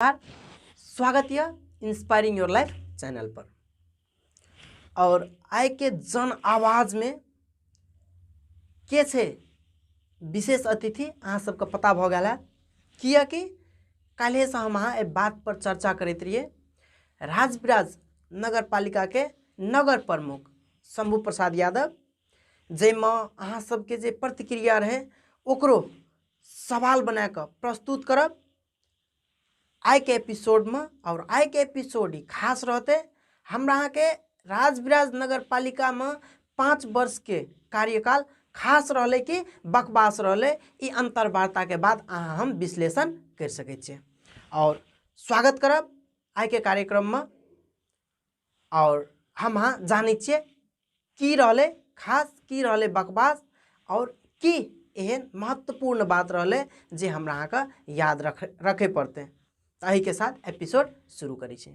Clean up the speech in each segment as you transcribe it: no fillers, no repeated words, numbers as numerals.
नमस्कार, स्वागत है इंस्पायरिंग योर लाइफ चैनल पर। और आय के जन आवाज में के छे विशेष अतिथि अहाँ सबके पता भ गया किया कि काल्हे से हम अहाँ बात पर चर्चा करते रहिए। राजविराज नगर पालिका के नगर प्रमुख शंभू प्रसाद यादव जैमे अहाँ सबके जे प्रतिक्रिया रहे ओकरो सवाल बना के प्रस्तुत करब आय के एपिसोड में। और आय के एपिसोड ही खास रहते हमरा अहाँ के राजविराज नगर पालिका में 5 वर्ष के कार्यकाल खास रहले कि बकवास रहले ई अंतर्वार्ता के बाद अहाँ हम विश्लेषण कर सके छे। और स्वागत करब आय के कार्यक्रम में। और हम अहाँ जाने छे की रहले खास की रहले बकवास और की एहन महत्वपूर्ण बात रहले जे हमरा अहाँ के याद रखे पड़ते। अही के साथ एपिसोड शुरू करी छे।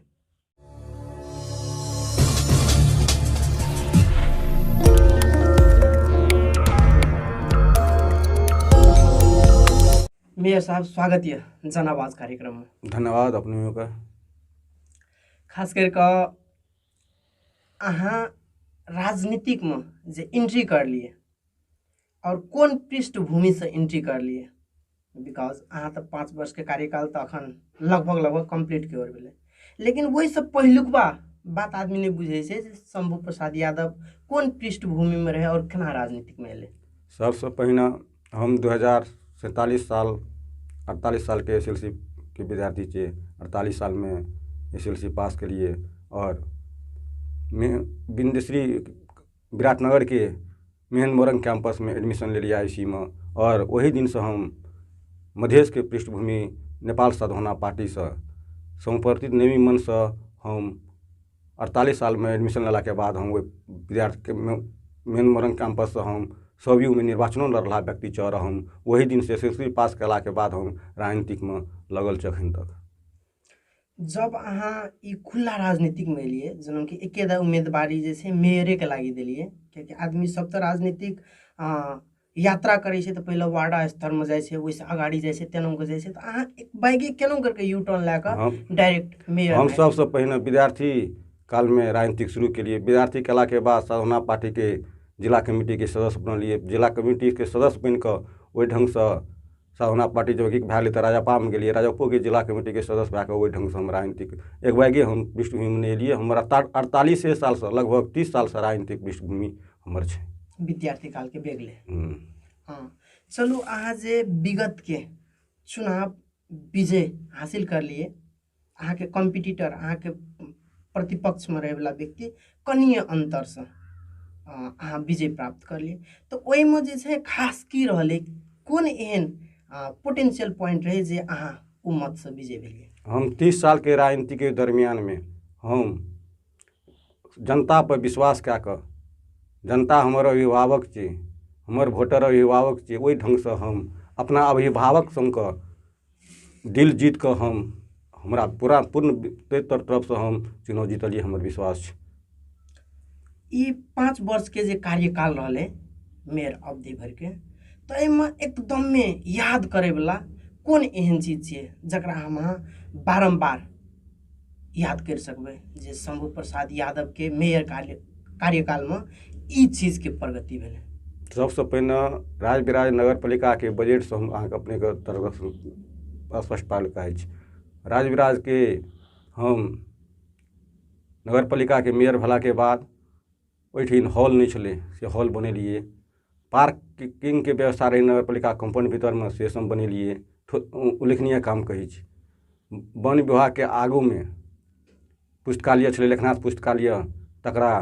मेयर साहब स्वागत है जन आवाज कार्यक्रम में। धन्यवाद अपने का। खास करके अहाँ राजनीतिक में जे एंट्री कर लिए और कौन पृष्ठभूमि से एंट्री कर लिए, बिकॉज अहाँ तो 5 वर्ष के कार्यकाल तो अखन लगभग कंप्लीट के ओर भेले, लेकिन वही सब पहिलुकबा बात आदमी नहीं बुझे छे जे शंभू प्रसाद यादव कौन पृष्ठभूमि में रहे और केना राजनीतिक में एले। सबसे पहिने हम 2047 साल 48 साल के एसएलसी के विद्यार्थी थे। 48 साल में एसएलसी पास करिए और बिंदश्री विराटनगर के मेहन मोरंग कैंपस में एडमिशन ले लिया इसी में। और वही दिन से हम मधेश के पृष्ठभूमि नेपाल साधना पार्टी से समर्पित नेमी मन से हम 48 साल में एडमिशन लेला के बाद हम विद्यार्थी के मेहन मोरंग कैंपस से हम सभ्यू में निर्वाचनों लड़ला व्यक्ति छ। और हम वही दिन से एसएससी पास कला के बाद हम राजनीतिक में लगल अखन तक। जब अहाँ ई खुला राजनीतिक में एलिए जनम कि एकेदा उम्मीदवारी जैसे मेयरे के लागी दिलिए, क्योंकि आदमी सब तो राजनीतिक यात्रा करे छे तो पहले वार्ड स्तर में जाए छे, वैसे अगाड़ी जाए छे तेनों के जाए छे, तो अहाँ एक बाइगे केनों करके यू टर्न लेकर डायरेक्ट मेयर। हम सबसे पहले विद्यार्थी काल में राजनीतिक शुरू के लिए विद्यार्थी कला के बाद साधना पार्टी के जिला कमेटी के सदस्य बनलिए। जिला कमेटी के सदस्य बनकर वही ढंग से साधना पार्टी जब भैल तो राजापा में गए, राजापो के जिला कमेटी के सदस्य भैके वही ढंग से हम राजनीतिक एक बागे हम पृष्ठभूमि में एलिए। हमारा 48 साल से लगभग 30 साल से राजनीतिक पृष्ठभूमि हमार छे विद्यार्थी काल के बेगले। हाँ, चलू अहाँ जे विगत के चुनाव विजय हासिल कर लिए, अहाँ के कॉम्पिटिटर अहाँ के प्रतिपक्ष में रहे वाला व्यक्ति कनीय अंतर से अहाँ विजय प्राप्त कर लिए, तो ओहि में जे छे खास की रहले कौन एहन पोटेंशियल पॉइंट रहे जे अहाँ उ मत से विजय भेलिए। हम 30 साल के राजनीति के दरमियान में हम जनता पर विश्वास क्या कर, जनता हमारे अभिभावक छे, हमारे वोटर अभिभावक छे, वही ढंग से हम अपना अभिभावक संग दिल जीत कर हम हमारा पूर्ण तरफ से हम चुनाव जीतलिए। हमारे विश्वास छे। ई 5 वर्ष के जे कार्यकाल रहले मेयर अवधि भर के, तो एहिमे एकदम में याद करे वाला कौन एहन चीज छे जकरा हम बारंबार याद कर सकबे जे शंभू प्रसाद यादव के मेयर कार्यकाल में ई चीज के प्रगति भेले। सबसे पहले राजविराज नगर पालिका के बजट से हम अपने के तरफ स्पष्ट पालिका राजविराज के हम नगर पालिका के मेयर भला के बाद ओहिठिन हॉल नहीं छे से हॉल बनेलिए। पार्किंग के व्यवस्था रही नगर पालिका कंपाउंड भीतर में से सब बनेलिए। उल्लेखनीय काम कही। वन विभाग के आगू में पुस्तकालय छे, लेखनाथ पुस्तकालय, तकरा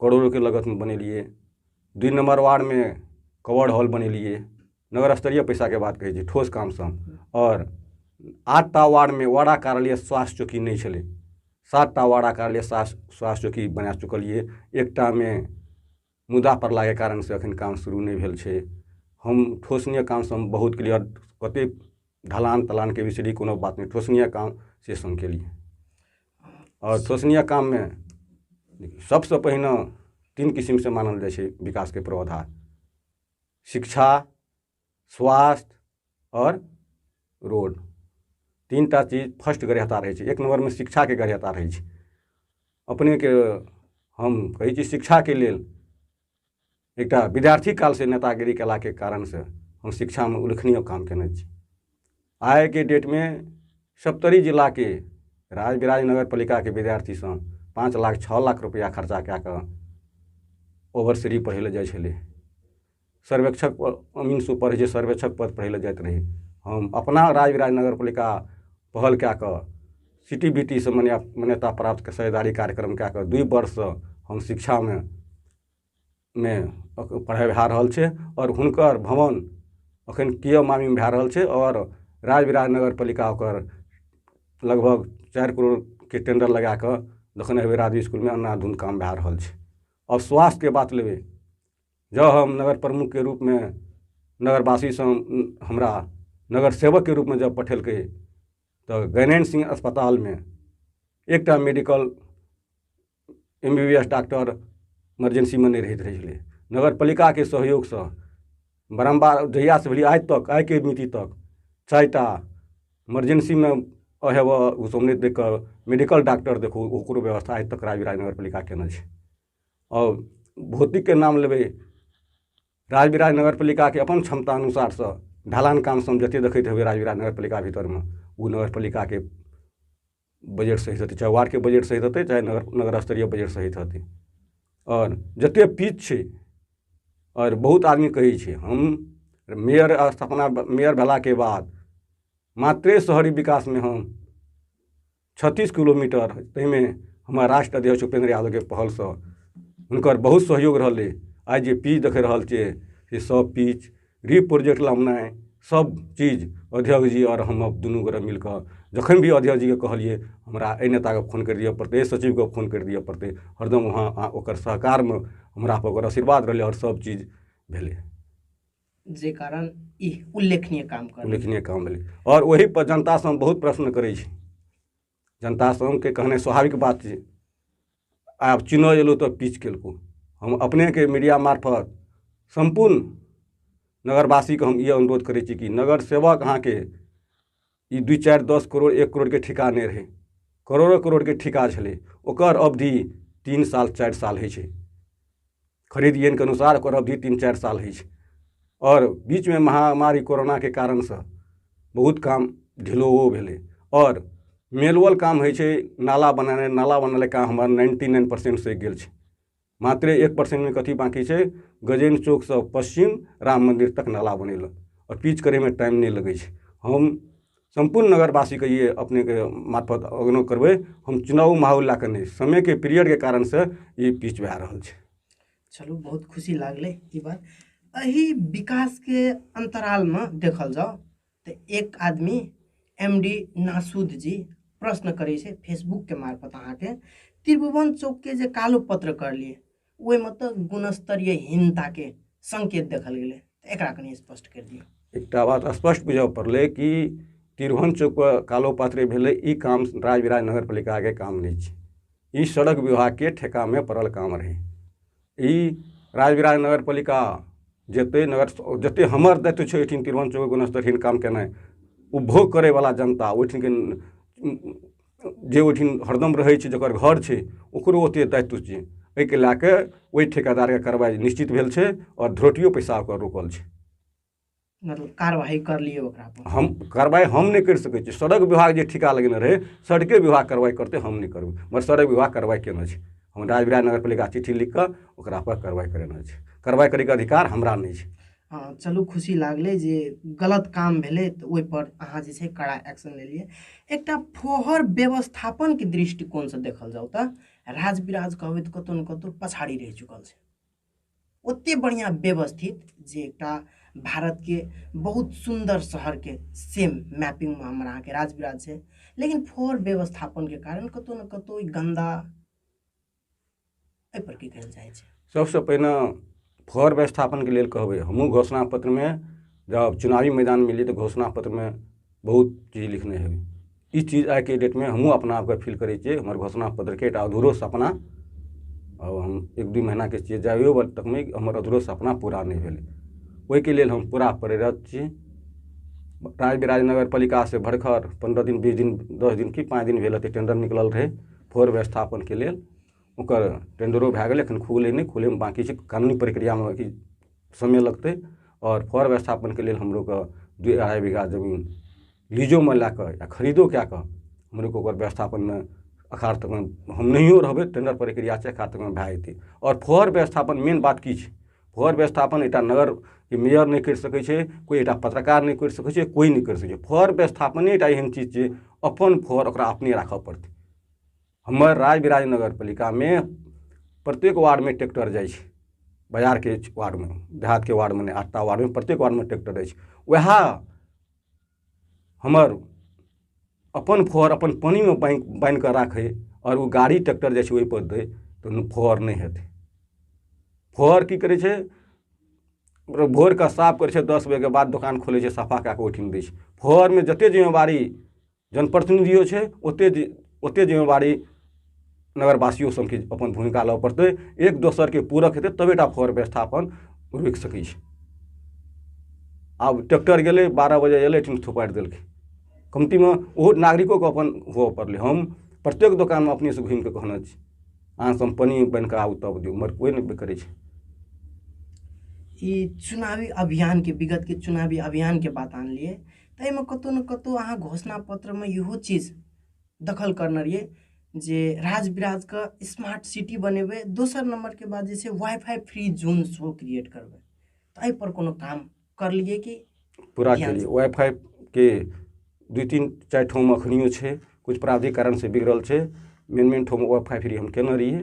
करोड़ों के लागत में बनेलिए। 2 नंबर वार्ड में कवर्ड हॉल बनेलिए। नगर स्तरीय पैसा के बात कही ठोस काम सब। और 8टा वार्ड में वाड़ा कार्यालय स्वास्थ्य चौकी नहीं छे, 7टा वाड़ा कार्यालय स्वास्थ्य चौकी बना चुकलिए। एकटा में मुद्दा पड़ला के कारण से अखन काम शुरू नहीं भेल छे। हम ठोसनीय काम से बहुत क्लियर कते ढलान तलान के विषय कोनो बात नहीं, ठोसनीय काम से संग के लिए। और ठोसनीय काम में सबसे पहले 3 किस्म से मानल जाए छे विकास के प्रावधान: शिक्षा, स्वास्थ्य और रोड। तीन टा चीज फर्स्ट ग्रहता रहे छै। एक नंबर में शिक्षा के ग्रहता रहे छै। अपने के हम कहै छी शिक्षा के लेल एकटा विद्यार्थी काल से नेतागिरी केला के कारण से हम शिक्षा में उल्लेखनीय काम केने छी। आइ के डेट में सप्तरी जिला के राज बिराज नगर पालिका के विद्यार्थी सब 5 लाख 6 लाख रुपया खर्चा कए कऽ ओवरसीरी पढ़ै लए जाइ छलै। सर्वेक्षक अमीन सु पढ़ै छै, सर्वेक्षक पद पढ़ै लए जाइत रही। हम अपना राज बिराज नगर पालिका पहल कए कऽ CTBT से मान्यता प्राप्त साझेदारी कार्यक्रम कए कऽ 2 वर्ष से हम शिक्षा में पढ़ाइ भए रहल छै और हुनकर भवन अखन किया मामी में भए रहल छै और राज बिराज नगर पालिका ओकर लगभग 4 करोड़ के टेंडर लगा कऽ दखन हेबै राजू स्कूल में अन्धाधुंध काम भए रहल छै। और स्वास्थ्य के बात लेबै, जब हम नगर प्रमुख के रूप में नगरवासी से हमरा नगर सेवक के रूप में जब पठेलकै तो गैनेन सिंह अस्पताल में एकटा मेडिकल MBBS डॉक्टर इमरजेंसी में नहीं रहैत रहै छलै। नगर पालिका के सहयोग से बारम्बार जहिया से भेलै आइ के मिति तक 4टा इमरजेंसी में हेब ओ सब नहीं देख कऽ मेडिकल डॉक्टर देखू ओकरो व्यवस्था आज तक राज बिराज नगर पालिका केने छै। और भौतिक के नाम लेबै, राज बिराज नगर पालिका के अपन क्षमता अनुसार से ढलान काम सब जते देखैत हेबै राज बिराज नगर पालिका भीतर में वो नगर पालिका के बजट सहित हेतै, चाहे वार्ड के बजट सहित हेतै चाहे नगर स्तरीय बजट सहित हेतै। और जते पिच छै और बहुत आदमी कहै छै हम मेयर स्थापना मेयर भेला के बाद मात्रे शहरी विकास में हम 36 किलोमीटर ताहिमे हमर राष्ट्र अध्यक्ष उपेंद्र यादव के पहल से हुनकर बहुत सहयोग रहलै। आज जे पिच देख रहल छियै से सब पिच प्रोजेक्ट लामनाइ सब चीज अध्यक्ष जी और हम दुनू गोरे मिलकर जखन भी अध्यक्ष जी के कहलिए हमरा एहि नेता के फोन कर दिअ पड़तै, सचिव के फोन कर दिअ पड़तै, हरदम वहाँ ओकर सहकार में हमरा पर ओकर आशीर्वाद रहलै और सब चीज भेलै, जे कारण ई उल्लेखनीय काम भेलै। और वही पर जनता से हम बहुत प्रश्न करै छी। जनता से के कहने स्वाभाविक बात छै, आब चुनाव एलो तो पिच केलको। हम अपने के मीडिया मार्फत संपूर्ण नगरवासी के हम ये अनुरोध करै छी कि नगर सेवक अहाँ के 2 4 10 करोड़ 1 करोड़ के ठिका नहीं रहे, करोड़ों करोड़ के ठिका छलै। ओकर अवधि 3 साल 4 साल है छै, खरीद के अनुसार ओकर अवधि 3 4 साल है छै। और बीच में महामारी कोरोना के कारण से बहुत काम ढिलो भेलै और मेनुअल काम है छै। नाला बनाने काम हमार 99% से गेल छै, मात्र 1% में कथी बाकी छै, गजेन चौक से पश्चिम राम मंदिर तक नाला बनेलक और पिच करे में टाइम नहीं लगे छै। हम संपूर्ण नगरवासी के ये अपने के मार्फत अनुरोध करबै, हम चुनाव माहौल ला के नहीं, समय के पीरियड के कारण से ये पिच भए रहल छै। चलू बहुत खुशी लागले ई बात। एही विकास के अंतराल में देखल जाओ तो एक आदमी MD नासूद जी प्रश्न करे छे फेसबुक के मार्फत अहाँ के त्रिभुवन चौक के जे कालो पत्र कर लिए ओहि में तो गुणस्तरीय हीनता के संकेत देखल गेले, एकरा कनी स्पष्ट कर दियो। एकटा बात स्पष्ट बुझे पड़ले कि त्रिभुवन चौक पर कालो पत्र भेले ई काम राज बिराज नगर पालिका के काम नहीं छै, ई सड़क विभाग के ठेका में पड़ल काम रहे। ई राज बिराज नगर पालिका जते हमर दायित्व छै ओहिठिन त्रिभुवन चौक गुणस्तरहीन काम केनाइ, उपभोग करे वाला जनता ओहिठिन के जे ओहिठिन हरदम रहे छै जकर घर छै ओकरो ओते दायित्व छै। एहि के लए के ओहि ठेकेदार के कार्रवाई निश्चित भेल छै और धरोटियो पैसा ओकर रोकल छै। मतलब कार्रवाई कर लिए ओकरा पर हम कार्रवाई हम नहीं कर सकै छी। सड़क विभाग जे ठिका लगेने रहे सड़के विभाग कार्रवाई करते, हम नहीं करबै, मगर सड़क विभाग कार्रवाई केने छै। हम राज बिराज नगर पालिका चिट्ठी लिख कऽ ओकरा पर कार्रवाई करेने छै, कार्रवाई करे के अधिकार हमरा नहीं छै। हाँ चलू खुशी लागले जे गलत काम भेले तो ओहि पर अहाँ जे छै कड़ा एक्शन ले लिए। एकटा फोहर व्यवस्थापन के दृष्टिकोण से देखल जाओ तो राज बिराज कहबै तो कतौ न कतौ पछाड़ी रह चुकल छै। ओते बढ़िया व्यवस्थित जे एकटा भारत के बहुत सुंदर शहर के सेम मैपिंग में हमरा के राज बिराज छै, लेकिन फोहर व्यवस्थापन के कारण कतौ न कतौ गंदा एहि पर की कहल जाय छै। सबसे पहिने फोहर व्यवस्थापन के लिए कहबै, हमहूँ घोषणा पत्र में जब चुनावी मैदान मिली तो घोषणा पत्र में बहुत चीज लिखने हेबै। ई चीज आज के डेट में हमहूँ अपना आपके फील करै छियै, हमर घोषणा पत्र के अधूरो सपना और हम 1-2 महीना के छियै जाइयो तक में हमर अधूरो सपना पूरा नहीं भेलै। ओहि के लेल हम पूरा प्रेरित छी। राज बिराज नगर पालिका से भड़खर 15 दिन 20 दिन 10 दिन की 5 दिन भेल टेंडर निकलल रहे फोर व्यवस्थापन के लेल। ओकर टेंडरो भए गेल, एखन खुले नहीं, खुले में बाकी छै, कानूनी प्रक्रिया में बाकी समय लगते। और फोर व्यवस्थापन के लिए हमरो का 2-2.5 बीघा जमीन लीजो में ला कर या खरीदो क्या कर हमरो को ओकर व्यवस्थापन में अखाड़ तक में हम नहियो रहबै, टेंडर प्रक्रिया छै अखाड़ तक में भए जेतै। और फोर व्यवस्थापन मेन बात की छै, फोर व्यवस्थापन एकटा नगर के मेयर नहीं कर सकै छै, कोई एकटा पत्रकार नहीं कर सकै छै, कोई नहीं कर सकै छै। फोर व्यवस्थापन एकटा एहन चीज छै, अपन फोर ओकरा अपने राखऽ पड़तै। हमर राज बिराज नगर पालिका में प्रत्येक वार्ड में ट्रैक्टर जाइ छै, बाजार के वार्ड में, देहात के वार्ड में नहीं, 8टा वार्ड में प्रत्येक वार्ड में ट्रैक्टर जाइ छै। वह हमर अपन फोर अपन पानी में बांध कर राखे और वो गाड़ी ट्रैक्टर जाइ छै ओहि पर दे तो फोर नहीं हेतै। फोर की करे छै, भोर का साफ करे छै, 10 बजे के बाद दुकान खोले छै, सफा कए के ओठिन दै छै। फोर में जते जिम्मेवारी जनप्रतिनिधियों छै ओते जिम्मेवारी नगरवासियों सबके अपन भूमिका लऽ पड़तै। एक दोसर के पूरक हेतै तबेटा फोर व्यवस्थापन रुकि सकै छै। आब ट्रैक्टर गेलै 12 बजे एलै ठिन थुपारि देलकै, कमती में ओहो नागरिकों को अपन हुआ पड़लै। हम प्रत्येक दुकान में अपने से घूमि के कहने छी अहाँ सब पानी बन के आउ तब दियौ, मगर कोई नहीं करे छै। ई चुनावी अभियान के विगत के चुनावी अभियान के बात आन लिए तो एहिमे कतौ न कतौ अहाँ घोषणा पत्र में इहो चीज दखल करने रहिए जे राज बिराज का स्मार्ट सिटी बनेबे, दोसर नंबर के बाद जैसे wifi free zone show create करबे, तो एहि पर कोनो काम कर लिए कि पूरा केलिए। वाईफाई के 2-3-4 ठाम अखनियो छै, कुछ प्राधिकरण से बिगड़ल छै। मेन ठाम वाईफाई फ्री हम केने रहिए।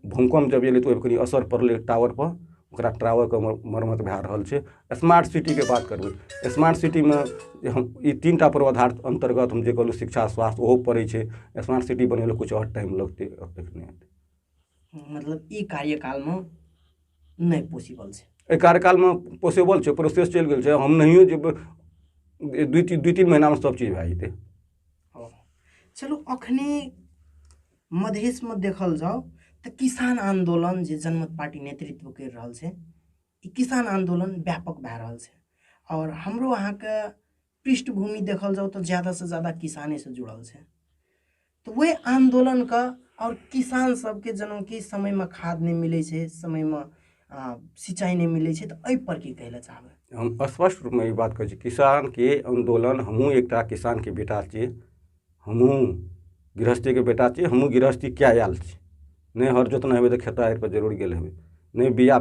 भूकंप जब एलै तो कनी असर पड़लै टावर पर, ओकरा टावर के मरम्मत भए रहल छै। स्मार्ट सिटी के बात करबै, स्मार्ट सिटी में हम ई 3टा पूर्वाधार अंतर्गत हम जे कहलहुँ शिक्षा स्वास्थ्य ओहो पड़ै छै। स्मार्ट सिटी बने में कुछ और टाइम लगते, अब तक नहीं हेतै। मतलब ई कार्यकाल में नहीं पॉसिबल छै, एहि कार्यकाल में पॉसिबल छै, प्रोसेस चलि गेल छै। हम नहियो जे 2-3 महीना में सब चीज भए जेतै। चलो अखने मधेश में देखल जाओ तो किसान आंदोलन जे जनमत पार्टी नेतृत्व कर रहल छै, ई किसान आंदोलन व्यापक भए रहल छै। और हमरो अहाँ के पृष्ठभूमि देखल जाओ तो ज़्यादा से ज़्यादा किसाने से जुड़ल छै। तो वह आंदोलन का और किसान सबके जनों की समय में खाद नहीं मिले छै, समय में सिंचाई नहीं मिले छै, तो एहि पर की कहले चाहबे? हम स्पष्ट रूप में ई बात कहै छी, किसान के आंदोलन, हमहूँ एकटा किसान के बेटा छियै, हमहूँ गृहस्थी के बेटा छियै, हमहूँ गृहस्थी क्या आयल छी। नहीं हर जोतना हेबै तो खेता आरि पर जरूर गेल हेबै, नहीं बिया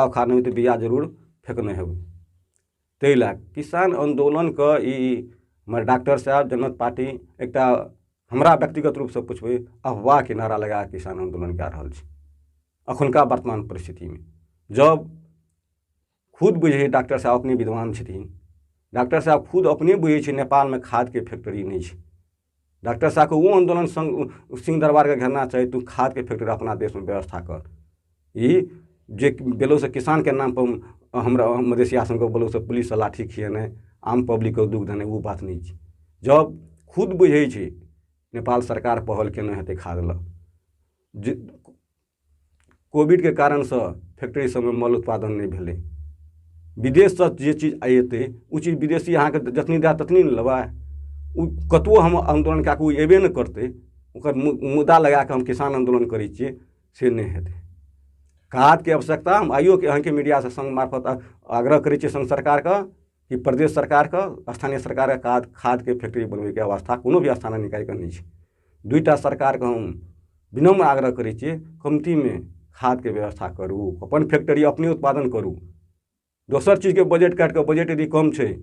उखाड़ने हेबै तो बिया जरूर फेंकने हेबै। ताहि लए किसान आंदोलन के ई हमर डॉक्टर साहब जनमत पार्टी एकटा हमरा व्यक्तिगत रूप से पूछबै अफवाह के नारा लगा किसान आंदोलन कए रहल छै। अखुनका वर्तमान परिस्थिति में जब खुद बुझे डॉक्टर साहब अपने विद्वान छथिन, डॉक्टर साहब खुद अपने बुझे छै नेपाल में खाद के फैक्ट्री नहीं छै। डॉक्टर साहब को वो आंदोलन सिंह दरबार के घेरना चाही, तू खाद के फैक्ट्री अपना देश में व्यवस्था कर। ये जे बेलो से किसान के नाम पर हमरा मधेसिया संघ बोलो से पुलिस से लाठी खिएने, आम पब्लिक को दुख देने, वो बात नहीं छै। जब खुद बुझे छै नेपाल सरकार पहल केने हेतै खाद लऽ, कोविड के कारण से फैक्ट्री सब में माल उत्पादन नहीं भेलै, विदेश से जे चीज अयतै ओ चीज विदेशी अहाँ के जतनी दए ततनी ने लेबै। ओ कतबो हम आंदोलन कए कऽ ओ अयबे नहि करतै, ओकर मुद्दा लगा कऽ हम किसान आंदोलन करै छियै से नहीं हेतै। खाद के आवश्यकता हम आइयो के अहाँके मीडिया से संघ मार्फत आग्रह करै छियै संघ सरकार के कि प्रदेश सरकार के, स्थानीय सरकार के खाद के फैक्ट्री बनबै के अवस्था कोनो भी स्थानीय निकाय के नहीं छै। 2टा सरकार के हम विनम्र आग्रह करै छियै कमती में खाद के व्यवस्था करू, अपन फैक्ट्री अपने उत्पादन करू। दोसर चीज के बजट काटि कऽ, बजट यदि कम छै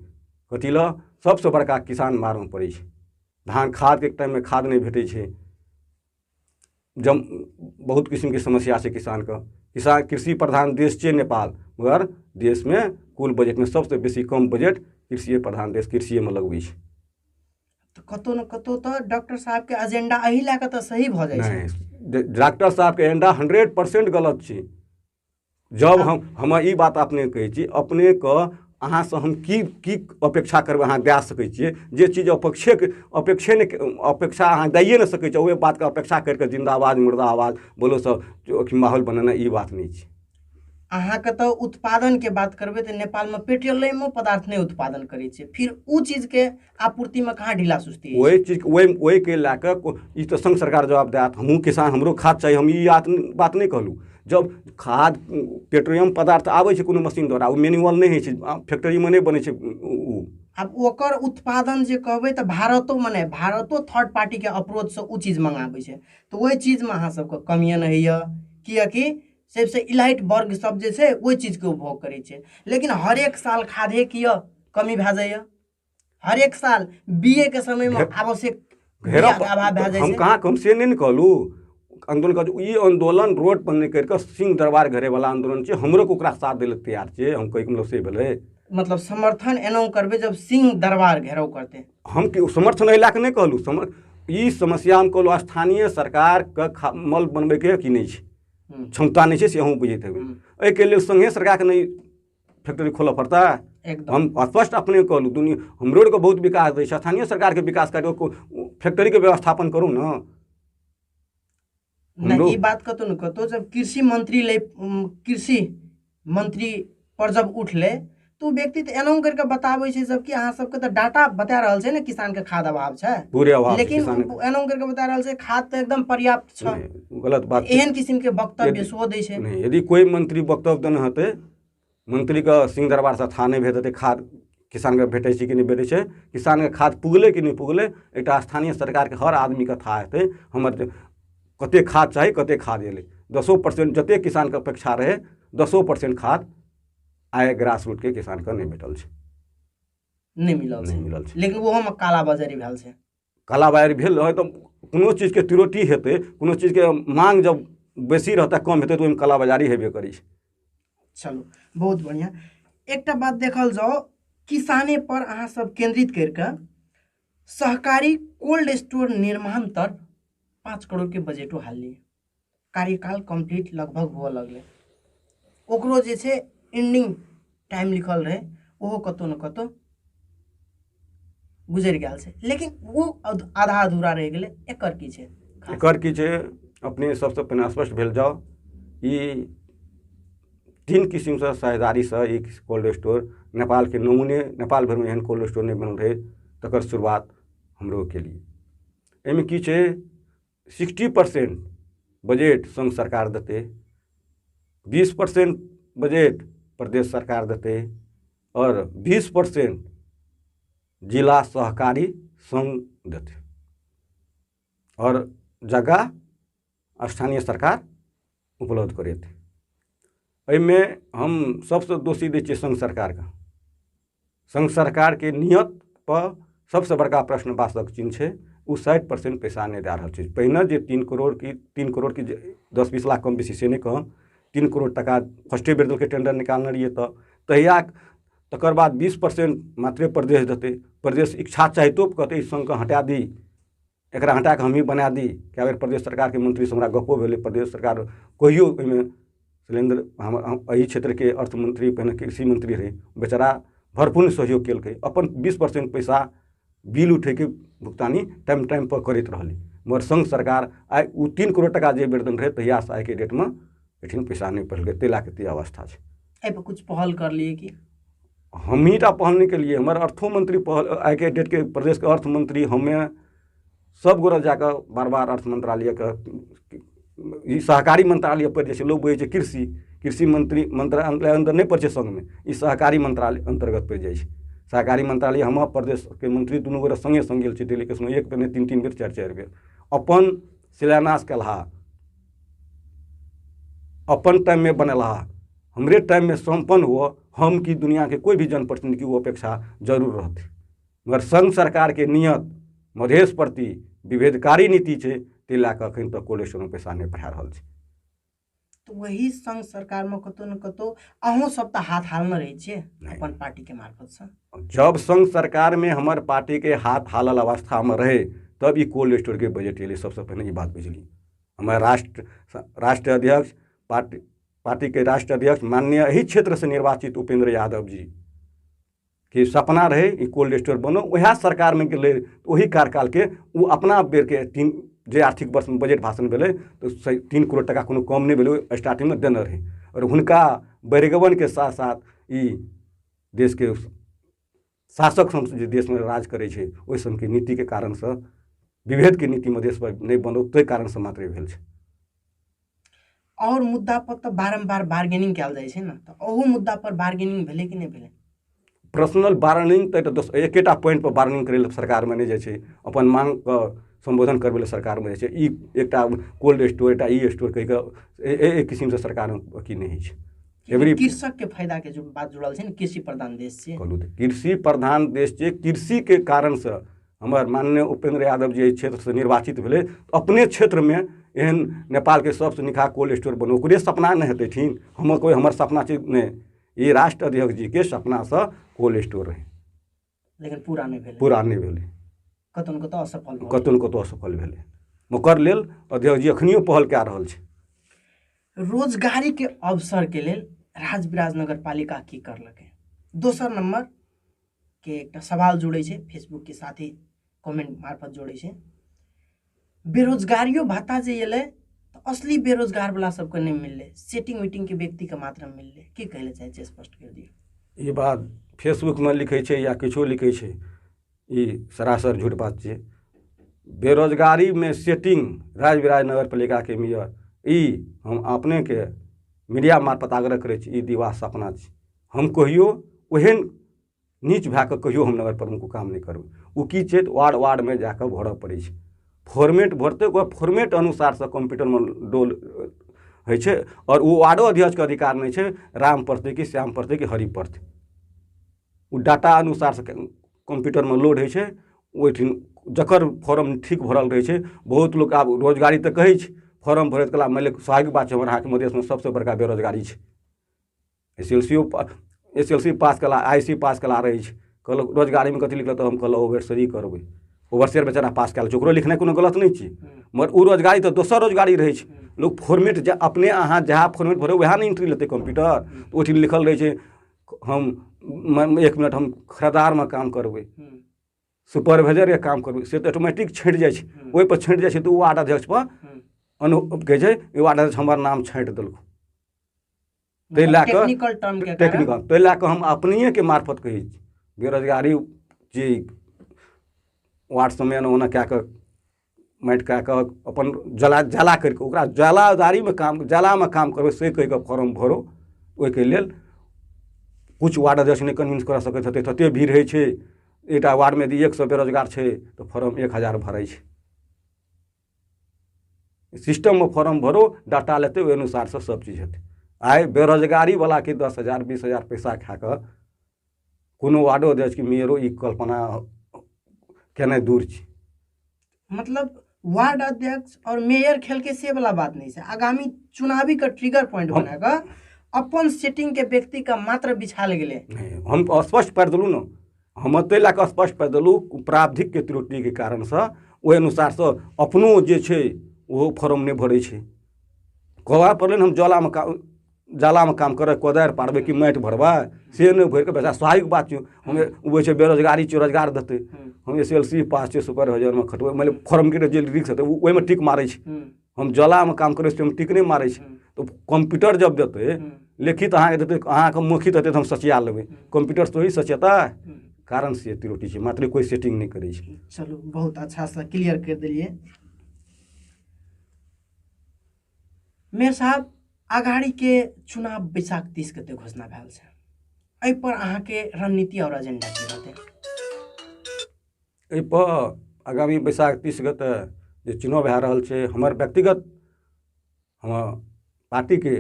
कथी लऽ, सबसे बड़का किसान मार में पड़ै छै। धान खाद के टाइम में खाद नहीं भेटै छै, बहुत किस्म की समस्या छै किसान के। किसान कृषि प्रधान देश छै नेपाल, मगर देश में कुल बजट में सबसे बेसी कम बजट कृषि प्रधान देश कृषि में लगबै छै। तो कतौ न कतौ तो डॉक्टर साहब के एजेंडा एहि लए कऽ तो सही भऽ जाइ छै। डॉक्टर साहब के एजेंडा 100% गलत छै। जब हम ई बात अपने कहै छी, अपने के अहाँ से हम की अपेक्षा करबै अहाँ दए सकै छियै, जे चीज अपेक्षा अहाँ दैए नहि सकै छियै, ओहि बात के अपेक्षा करि कऽ जिंदाबाद मुर्दाबाद बोलो सब माहौल बनेनाइ ई बात नहीं छै। अहाँ के तो उत्पादन के बात करबे तो नेपाल में पेट्रोलियमो पदार्थ नहीं उत्पादन करे छे, फिर उ चीज के आपूर्ति में कहाँ ढीला सुस्ती है? वही चीज वही के ला कऽ ई तो संघ सरकार जवाब देत। हमहूँ किसान, हमरो खाद चाहिए। हम ई बात नहीं कहलू। जब खाद पेट्रोलियम पदार्थ आबै छै कोनो मशीन द्वारा, ओ मैनुअल नहीं होइ छै, फैक्ट्री में नहीं बनै छै उ। अब ओकर उत्पादन जे कहबै तो भारतो थर्ड पार्टी के अप्रोच से उ चीज मंगाबै छै, तो वही चीज में अहाँ सबके कमियन होइए, कियाकि सबसे इलाइट वर्ग सब जे छै ओहि चीज के उपभोग करै छै। लेकिन हर एक साल खादे की कमी भए जाइए, हर एक साल बीए के समय में आवश्यक अभाव भए जाइ हम छै। कहाँ, हम से नहीं कहलू। आंदोलन का ई आंदोलन रोड पर नहीं करके सिंह दरबार घेरे वाला आंदोलन छै। हमरो को ओकरा साथ दै तैयार छै। हम कहि मतलब से भेलै, मतलब समर्थन एना करबे जब सिंह दरबार घेराव करते। हम समर्थन एहि लए के नहीं कहलू। ई समस्या हम कहलू स्थानीय सरकार के मल बनबे के कि नहीं छै, क्षमता नहीं छै, से अहूँ बुझैत हेबै। एहि के लेल संघे सरकार के नहीं फैक्ट्री खोलऽ पड़ता। हम स्पष्ट अपने कहलू, दुनिया हम रोड के बहुत विकास दै छै, स्थानीय सरकार के विकास करियो, फैक्ट्री के व्यवस्थापन करू ना। नहीं, ई बात कतो न कतो जब कृषि मंत्री पर जब उठले तो व्यक्ति तो एना करके बताबै छै, जबकि अहाँ सबके तो डाटा बता रहल छै ने किसान के खाद अभाव छै, पूरे अभाव, लेकिन एना करके बता रहल छै खाद तो एकदम पर्याप्त छै। गलत बात, एहन किस्म के वक्तव्य सो दै छै। नहीं, यदि कोई मंत्री वक्तव्य देने हेतै, मंत्री का सिंह दरबार से था नहीं भेजते खाद किसान के भेटै छै कि नहीं भेटै छै, किसान के खाद पुगले कि नहीं पुगले, एक स्थानीय सरकार के हर आदमी के था हेतै हमर कते खाद चाहिए, कते खाद एलै। 10% जते किसान के अपेक्षा रहे 10% खाद आय ग्रास रूट के किसान के नहीं भेटल छै, नहीं मिलल छै। लेकिन वो में कालाबाजारी भेल छै। कालाबाजारी भेल है तो कोनो चीज के त्रुटि हेतै, कोनो चीज के मांग जब बेसी रहता कम हेतै तो ओहिमे कालाबाजारी हेबे करै छै। चलो बहुत बढ़िया। एकटा बात देखल जाओ, किसाने पर अहाँ सब केंद्रित करके सहकारी कोल्ड स्टोर निर्माण तर 5 करोड़ के बजटो हाल कार्यकाल कंप्लीट लगभग हुआ लगले, ओकरो जे छै एंडिंग टाइम लिखल रहे, ओहो कतो न कतो गुजर गया छै, लेकिन वो आधा अधूरा रह गेले। एकर की छै? एकर की छै अपने सबसे पहले स्पष्ट भेल जाओ। ई 3 किस्म से साझेदारी से एक कोल्ड स्टोर नेपाल के नमूने, नेपाल भर में एहन कोल्ड स्टोर नहीं बनल रहे, तकर शुरुआत हमरो के लिए। एहिमे की छै 60% बजट संघ सरकार देते, 20% बजट प्रदेश सरकार देते और 20% जिला सहकारी संघ देते और जगह स्थानीय सरकार उपलब्ध करेते। एहिमे हम सबसे दोषी दै छियै संघ सरकार का। संघ सरकार के नियत पर सबसे बड़का प्रश्नवाचक चिन्ह छै, वो 60% पैसा नहीं दे रहा है। पहिने जे 3 करोड़ की 10-20 लाख कम बेसी से नहीं कहम, 3 करोड़ टका फर्स्टे बेर देलकै टेंडर निकालने रहिए तो तहिया, तकर बाद 20% मात्रे प्रदेश देते। प्रदेश इच्छा चाहितो कहते संघ के हटा दी, एकरा हटा के हम ही बना दी। क्या बेर प्रदेश सरकार के मंत्री से हमरा गप्पो भेलै, प्रदेश सरकार कहियो ओहिमे शैलेंद्र हम एहि क्षेत्र के अर्थमंत्री पहिने कृषि मंत्री रहे, बेचारा भरपूर सहयोग केलकै, अपन 20% पैसा बिल उठे के भुगतानी टाइम पर करैत रहलै। मगर संघ सरकार आइ उ 3 करोड़ टका जे बेर देने रहे तहिया से आइ के डेट में एठिन पैसा नहीं पड़ल, तेला के अवस्था छै। एहि पर कुछ पहल कर लिए कि हम ही टा पहल नहीं के लिए, हमारे अर्थो मंत्री पहल, आइ के डेट के प्रदेश के अर्थ मंत्री हमें सब गोरा जाकर बार अर्थ मंत्रालय के सहकारी मंत्रालय पर जैसे लोग बोझे कृषि मंत्रालय अंदर नहीं पड़े संघ में, ई सहकारी मंत्रालय अंतर्गत पड़ जाए। सहकारी मंत्रालय हम प्रदेश के मंत्री दुनू गोरा संगे संग गेल छै, लेकिन एक बेर नहीं 3 बेर 4 बेर अपन शिलान्यास कलहा, अपन टाइम में बनलहा, हमरे टाइम में संपन्न हुआ। हम की दुनिया के कोई भी जनप्रतिनिधि की वो अपेक्षा जरूर रहते, मगर संघ सरकार के नियत मधेश प्रति विभेदकारी नीति है, ते ला अखन तक कोल्ड स्टोर में पैसा नहीं बढ़ा रहा है। तो वही संघ सरकार में कतो न कतो अहूँ सब तो हाथ हालने रही छे अपन पार्टी के मार्फत से। जब संघ सरकार में हमारे पार्टी के हाथ हालल अवस्था में रहे तब ये कोल्ड स्टोर के बजट एले। सबसे पहले ये बात बुझली, हमारे राष्ट्र अध्यक्ष पार्टी के राष्ट्र अध्यक्ष माननीय यही क्षेत्र से निर्वाचित उपेंद्र यादव जी के सपना रहे ये कोल्ड स्टोर बनो, वह सरकार में गेले, वही कार्यकाल के वो अपना बेर के 3 आर्थिक वर्ष में बजट भाषण भेले तो 3 करोड़ टका कोनो कम नहीं भेले, स्टार्टिंग में देने रहे। और हुनका बैरगवन के साथ साथ ई देश के शासक सब जे देश में राज करै छै ओहि सबके नीति के कारण से विभेद के नीति में देश पर नहीं बनल ताहि कारण से मात्र भेल छै। और मुद्दा पर तो बारंबार बार्गेनिंग कयल जाइ छै न, तो ओहू मुद्दा पर बार्गेनिंग भेलै कि नहीं भेलै? पर्सनल बार्गेनिंग तो एकेटा पॉइंट पर बार्गेनिंग करे सरकार में नहीं जाइ छै, अपन मांग के संबोधन करबै सरकार में जाइ छै। ई एकटा कोल्ड स्टोर एकटा ई स्टोर कहि के एक किस्म से सरकार में की नहीं छै। एवरी कृषक के फायदा के जो बात जुड़ल छै न, कृषि प्रधान देश छै, कहलू कृषि प्रधान देश छै। कृषि के कारण से हमर माननीय उपेंद्र यादव जी क्षेत्र से निर्वाचित भेले, अपने क्षेत्र में एहन नेपाल के सबसे निकाह कोल्ड स्टोर बनो, ओकरे सपना नहीं हेतैथिन। हम कोई हमर सपना छै नहीं, ये राष्ट्र अध्यक्ष जी के सपना से कोल्ड स्टोर रहे, लेकिन पूरा नहीं भेलै। पूरा नहीं भेलै, कतन कतौ असफल कतन कतौ असफल भेलै। ओकर लेल अध्यक्ष जी अखनियो पहल कए रहल छै। रोजगारी के अवसर के लेल राजविराज नगर पालिका की करलकै? दोसर नंबर के एक सवाल जोड़े छै, फेसबुक के साथी कमेंट मार्फत जोड़े छै, बेरोजगारियों भत्ता जे एलै तो असली बेरोजगार वाला सबके नहीं मिलले, सेटिंग वेटिंग के व्यक्ति के मात्र मिलले। की कहले चाहे छै, स्पष्ट कर दियौ। ये बात फेसबुक में लिखे छै या किछो लिखे छै, ई सरासर झूठ बात छै। बेरोजगारी में सेटिंग राजविराज नगर पालिका के मेयर, ई हम अपने के मीडिया मार्फत आग्रह करे छी, ई दीवा सपना छै। हम कहियो ओहन नीच भए कऽ कहियो हम नगर प्रमुख काम नहीं करबै। ओ की छै, वार्ड वार्ड में जाकर भरऽ पड़ै छै, फॉर्मेट भरते, ओकर फॉर्मेट अनुसार से कंप्यूटर में डोल होइ छै। और वो वार्डो अध्यक्ष के अधिकार नहीं छै, राम पढ़ते कि श्याम पढ़ते कि हरि पढ़ते, वो डाटा अनुसार से कंप्यूटर में लोड होइ छै। ओहिठिन जकर फॉर्म ठीक भरल रहे छै, बहुत लोग आब रोजगारी तो कहै छै, फॉर्म भरैत कला मानि लिअ स्वाभाविक बात छै, हमर अहाँके मधेश में सबसे बड़का बेरोजगारी छै। SLC पास कला, IC पास कला रही है, कहल रोजगारी में कथी लिखल, तो हम कहल ओवरसरी करबै। ओवरसेयर बेचारा पास कल, ओकरो लिखनाइ कोनो गलत नहीं छै, मगर वो रोजगारी तो दोसर रोजगारी रहे छै। लोग फॉर्मेट अपने अहाँ जहाँ फॉर्मेट भरे वएह नहीं एंट्री लेते कंप्यूटर, तो ओहिठिन लिखल रहे छै हम 1 मिनट हम खरीदार में काम करबै, सुपरवाइजर के काम करबै, से तो ऑटोमेटिक छँट जाइ छै। ओहि पर छँट जाइ छै तो वार्ड अध्यक्ष पर कहै छै वार्ड अध्यक्ष हमर नाम छाँटि देलको। टेक्निकल ला हम अपने के मार्फत कही बेरोजगारी जे वार्ड समय ओना कए कऽ माटि कए कऽ अपन जला करके ओकरा जलादारी में काम, जला में काम करबै से कहि कऽ फॉर्म भरो। ओहिके लेल कुछ वार्ड अध्यक्ष नहीं कन्विंस कर सकैत हेतै, तते भीड़ होइ छै। एकटा वार्ड में यदि 100 बेरोजगार छै तो फॉर्म 1000 भरै छै। सिस्टम में फॉर्म भरो, डाटा लेते, ओहि अनुसार से सब चीज हेतै। आइ बेरोजगारी वाला के 10,000 20,000 पैसा खा कर कोनो वार्डो अध्यक्ष के मेयरो ई कल्पना केनाइ दूर छै। मतलब वार्ड अध्यक्ष और मेयर खेल के से वाला बात नहीं है, आगामी चुनावी का ट्रिगर पॉइंट बनाकर अपन सेटिंग के व्यक्ति का मात्र बिछाल गेले। हम स्पष्ट कर देलू न, हम ताहि लए कऽ स्पष्ट कर देलू प्रावधिक के त्रुटि के कारण से ओहि अनुसार से अपनो जे छै वो फॉर्म नहीं भरे छै। कहवा पड़लै हम जाला में काम करे, कोदारि पारबै कि माटि भरबै, से नहीं भर के बेचा स्वाभाविक बात छै। हम वो छै बेरोजगारी छै, रोजगार देते, हम SLC पास छै, सुपरवाइजर में खटबै, मतलब फॉर्म के जे रिक्स हेतै ओहि में टिक मारै छै। हम जाला में काम करे हम टिक नहीं मारै छै। तो कंप्यूटर जब देते लिखित अहाँके देते, अहाँके मौखिक देते तो हम सचिया लेबै, कंप्यूटर तो ही सचेता कारण से त्रुटि छै, मात्र कोई सेटिंग नहीं करे छै। चलो बहुत अच्छा सा क्लियर कर दिलिए मेयर साहब। आगाड़ी के चुनाव बैसाख 30 गते घोषणा भेल छै, एहि पर अहाँ के रणनीति और एजेंडा की रहतै? एहि पर आगामी बैसाख 30 गते जे चुनाव भए रहल छै, हमर व्यक्तिगत हम पार्टी के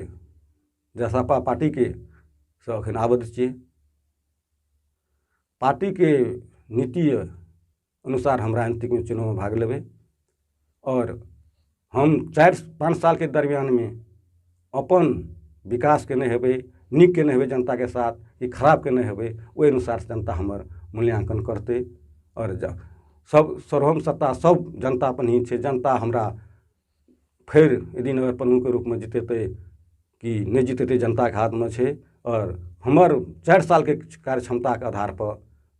जसपा पार्टी के से अखन आबद्ध छी। पार्टी के नीति अनुसार हम राजनीतिक चुनाव में भाग लेबै और हम 4-5 साल के दरमियान में अपन विकास के नहीं हेबै, नीक के नहीं हेबै जनता के साथ, कि खराब के नहीं हेबै, ओहि अनुसार से जनता हमर मूल्यांकन करते। और सब सर्वोम सत्ता सब जनता अपन ही छै। जनता हमरा फिर यदि नगर प्रमुख के रूप में जितेतै कि नहीं जितेतै जनता के हाथ में छै। और हमर 4 साल के कार्य क्षमता के आधार पर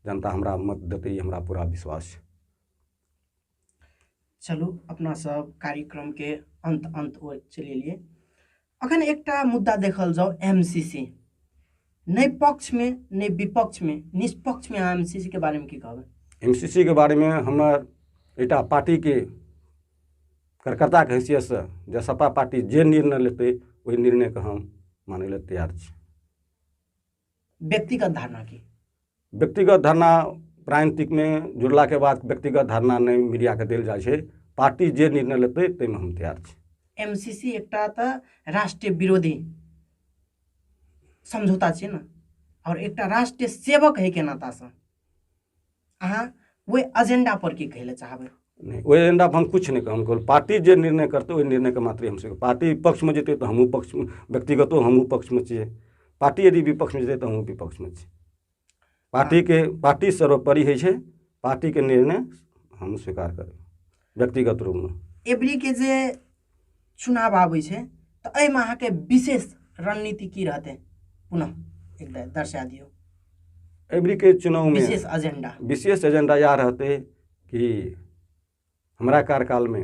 जनता हमरा मत देते, ये हमरा पूरा विश्वास है। चलू अपना सब कार्यक्रम के अंत चलिए लिए अखन एकटा मुद्दा देखल जाओ एमसीसी, नहीं पक्ष में नहीं विपक्ष में, निष्पक्ष में एमसीसी के बारे में की कहबै? एमसीसी के बारे में हमर एकटा पार्टी के कार्यकर्ता के हैसियत से जसपा पार्टी जे निर्णय लेते वही निर्णय के हम माने ला तैयार छी। व्यक्तिगत धारणा की? व्यक्तिगत धारणा राजनीतिक में जुड़ला के बाद व्यक्तिगत धारणा नहीं मीडिया के देल जाए छे। पार्टी जे निर्णय लेते ते में हम तैयार छी। एमसीसी एकटा त राष्ट्रीय विरोधी समझौता छे ना, और एकटा राष्ट्रीय सेवक है के नाता से अहाँ वो एजेंडा पर की कहले चाहबै? नहीं वो एजेंडा पर हम कुछ नहीं कहम, केवल पार्टी जे निर्णय करते वही निर्णय के मात्र हमसे। पार्टी पक्ष में जेते तो हमहूँ पक्ष में, व्यक्तिगतो हमहूँ पक्ष में छिए। पार्टी यदि विपक्ष में जेते तो हमहूँ विपक्ष में छी। पार्टी सर्वोपरि है छे। पार्टी के निर्णय हम स्वीकार करें व्यक्तिगत रूप में। एबरी के जे चुनाव आबै छे तो एहि में अहाँ के विशेष रणनीति की रहते? पुनः एक दर्शा दियो। एबरी के चुनाव में विशेष एजेंडा यह रहते कि हमारा कार्यकाल में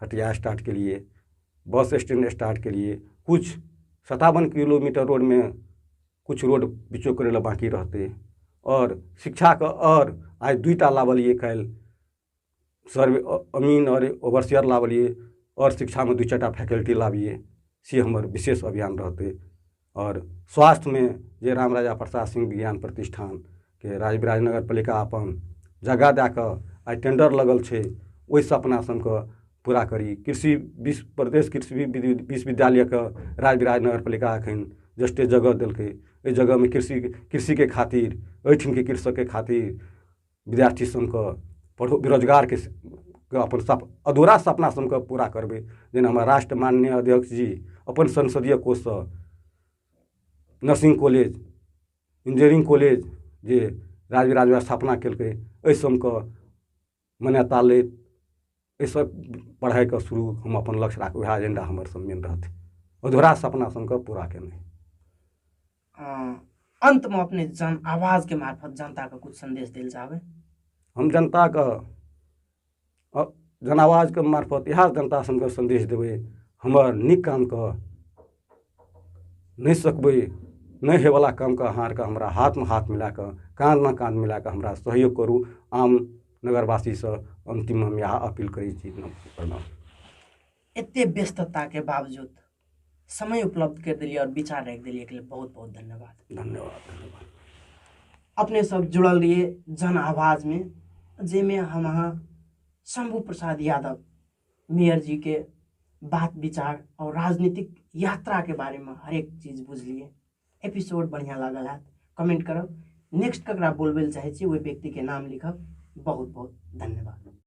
हटिया स्टार्ट के लिए, बस स्टैंड स्टार्ट के लिए, कुछ 57 किलोमीटर रोड में कुछ रोड बिचो करे ला बाकी रहते, और शिक्षा का और आज 2टा लावलिए कल सर्वे अमीन और ओवरसियर लावलिए, और शिक्षा में 2-4टा फैकल्टी लाविए, से हमारे विशेष अभियान रहते। और स्वास्थ्य में जे रामराजा प्रसाद सिंह विज्ञान प्रतिष्ठान के राजविराज नगर पालिका अपन जगह दे कर आज टेंडर लगल छे, ओहि सपना सबके पूरा करी। कृषि प्रदेश कृषि विश्वविद्यालय का राजविराज नगर पालिका अखन जस्टे जगह दिल्कै। इस जगह में कृषि के खातिर, एहिठिन के कृषक के खातिर विद्यार्थी सबके पढ़ो बेरोजगार के अपन अधूरा सपना सबके पूरा करबे। जेना हमारा राष्ट्र माननीय अध्यक्ष जी अपन संसदीय कोष से नर्सिंग कॉलेज, इंजीनियरिंग कॉलेज जे राजविराज में स्थापना केलकै, एहि सबके मान्यता ले सब पढ़ाई का शुरू हम अपन लक्ष्य राख, वह एजेंडा हमारे सब मेन रहते। अधूरा सपना सबके पूरा करने। अंत में अपने जन आवाज के मार्फत जनता का कुछ संदेश दिल चाहबे? हम जनता का जन आवाज के मार्फत यह जनता सबके संदेश देवे, हमार निक काम का नहीं सकबे, नहीं है वाला काम का हार का हमारा हाथ में हाथ मिलाकर, कान में कान मिलाकर हमारा सहयोग करूँ। आम नगरवासी से अंतिम हम यह अपील करी छी। प्रणाम। इतने व्यस्तता के बावजूद समय उपलब्ध कर दिलिए और विचार रख दिलिए के लिए बहुत बहुत धन्यवाद। धन्यवाद। अपने सब जुड़ल रहिए जन आवाज में, जेमें हम शंभू प्रसाद यादव मेयर जी के बात विचार और राजनीतिक यात्रा के बारे में हर एक चीज बुझलिए। एपिसोड बढ़िया लागल है कमेंट करब। नेक्स्ट ककरा बोलबे चाहे छी वही व्यक्ति के नाम लिखब। बहुत बहुत धन्यवाद।